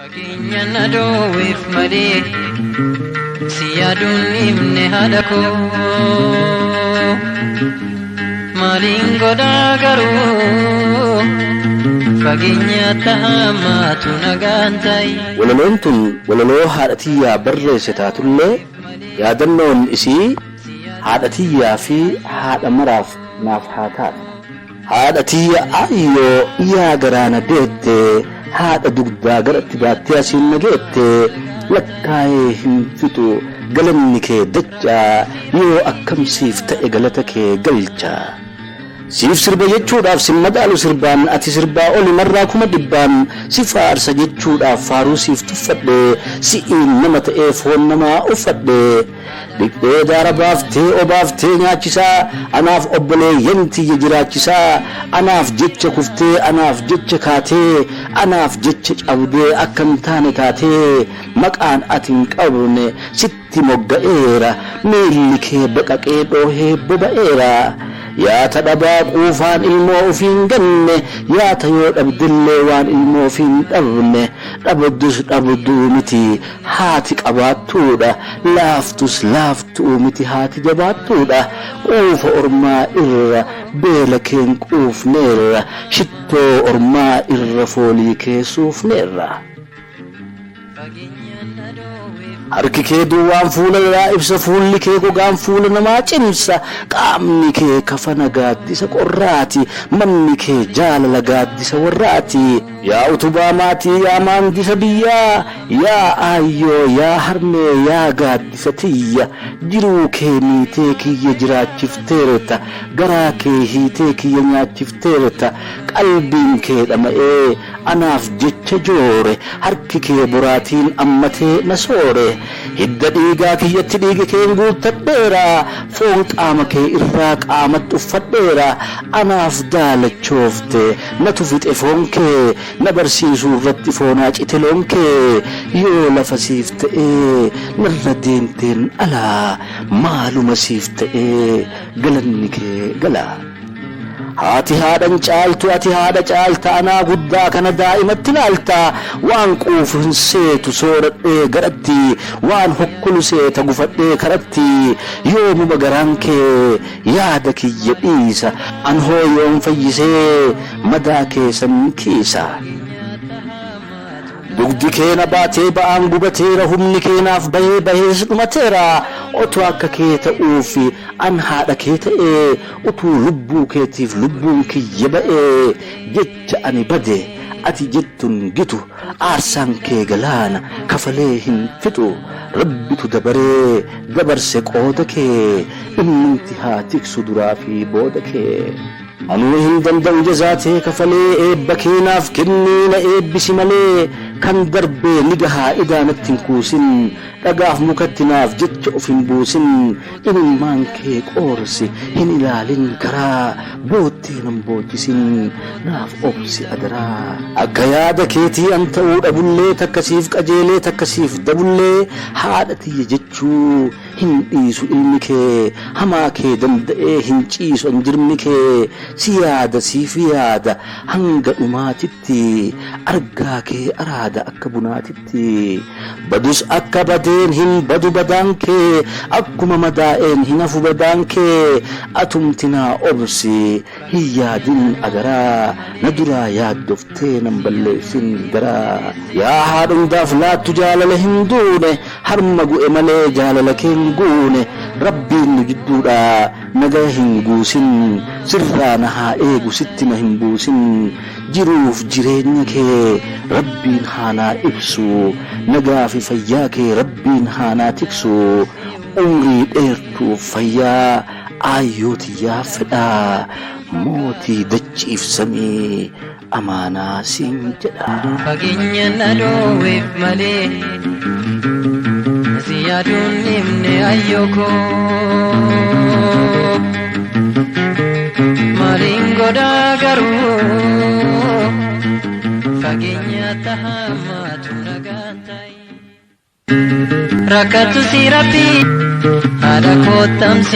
Fageenya na dhoowweef malee si yaaduun himne haadha koo maaliin godhaa garuu fageenya tahamaatu nagaan ta'i. Walaloon tun walaloo haadhatiyyaa barreesse taatullee yaadannoon isii haadhatiyyaa fi haadha maraaf naaf haa taatu. Haadhatiyya ayyoo yaa garaana deette haadha dugdaa garatti baattee asiin nageette lakkaa'ee hin fixu galanni kee dachaa yoo akkamsiif ta'e galata kee galcha. Siif sirba jechuudhaaf sin madaalu sirbaan ati sirbaa oli marraa kuma dhibbaan si faarsa jechuudhaaf faaruu siif tuffadhe si'iin nama ta'ee foon namaa uffadhe. Dhiqxee daara baaftee obaaftee nyaachisaa anaaf obboleeyyan tiyya jiraachisaa anaaf jecha kuftee anaaf jecha kaatee anaaf jecha cabdee akkam taane taatee maqaan ati hin qabne sitti mogga'eera miilli kee baqaqee dhoohee boba'eera. Yaata dhabaa quufaan ilmoo ofiin ganne yaata yoo dhabdillee waan ilmoo ofiin dhabne dhabdus dhabduu miti haati qabaattuudha laaftus laaftuu miti haati jabaattuudha. Quufa ormaa irra beela keen quufneerra shittoo ormaa irra foolii kee suufneerra. Harki kee duwwaan fuula irraa ibsa fuulli kee gogaan fuula namaa cimsa qaamni kee kafana gaaddisa qorraati manni kee jaalala gaaddisa warraati. Yaa utubaa maatii yaa maandisa biyyaa yaa aayyoo yaa harmee yaa gaaddisa tiyya jiruu kee miitee kiyya jiraachifteerta garaa kee hiitee kiyya nyaachifteerta qalbiin kee dhama'ee anaaf jecha joore harki kee boraatiin ammatee na soore. Hidda dhiigaa kiyyatti dhiiga keen guuttadheera foon qaama kee irraa qaamatti uffadheera anaaf daalachoofte natu fixe foon kee na barsiisuu irratti foonaa cite loon kee yoo lafa siif ta'ee narra deemteen alaa maaluma siif ta'ee galanni kee galaa. Haati haadhan caaltu ati haadha caalta anaa guddaa kana daa'imatti laalta waan quufu hin seetu sooradhee garatti waan hokkulu seeta gufadhee karatti yoomuma garaan kee yaada kiyya dhiisa an hooyoon fayyisee madaa keessan kiisa. Dugdi kee na baatee ba'aan gubateera humni keenaaf bahee bahees dhumateera otoo akka kee ta'uufi an haadha kee ta'ee utuu lubbuu keetiif lubbuun kiyya ba'ee jecha ani bade ati jettun gitu aarsaan kee galaana kafalee hin fixu rabbitu dabaree dabarse qooda kee dhimminti haa tiksu duraa fi booda kee. Anuu hin danda'u jazaatee kafalee eebba keenaaf kennee na eebbisi malee kan darbee ni gahaa idaanatti hin kuusin dhagaaf mukatti naaf jecha of hin buusin imimmaan kee qoorsi hin ilaalin karaa boottee nan boojjisin naaf obsi adaraa. Akka yaada keetii an ta'uu dhabullee takkasiif qajeelee takkasiif dabullee haadha tiyya jechuu hin dhiisu ilmi kee hamaa kee danda'ee hin ciisu an jirmi kee si yaada siif yaada hanga dhumaatitti argaa kee araada akka bunaatitti. Badus akka badeen hin badu badaan kee akkuma madaa'een hin hafu badaan kee atumtinaa obsi hin yaadin agaraa na duraa yaaddoftee nan balleessin garaa. Yaa haadha hundaaf laattu jaalala hin duune harma gu'e malee jaalala kee hin guune rabbiin nu jidduudha nagaa hin guusin sirraa na haa eegu sitti na hin buusin jiruuf jireenya kee rabbiin haa naa ibsu nagaa fi fayyaa kee rabbiin haa naa tiksu umrii dheertuuf fayyaa aayyootiyyaa fedhaa mootii dachiif samii amaanaa siin jedha. Fageenya na dhoowweef malee si yaaduun himne ayyoo koo maaliin godhaa garuu fageenya tahamaatu nagaan ta'i. Rakkatu si rabbii haadha koo tamsi.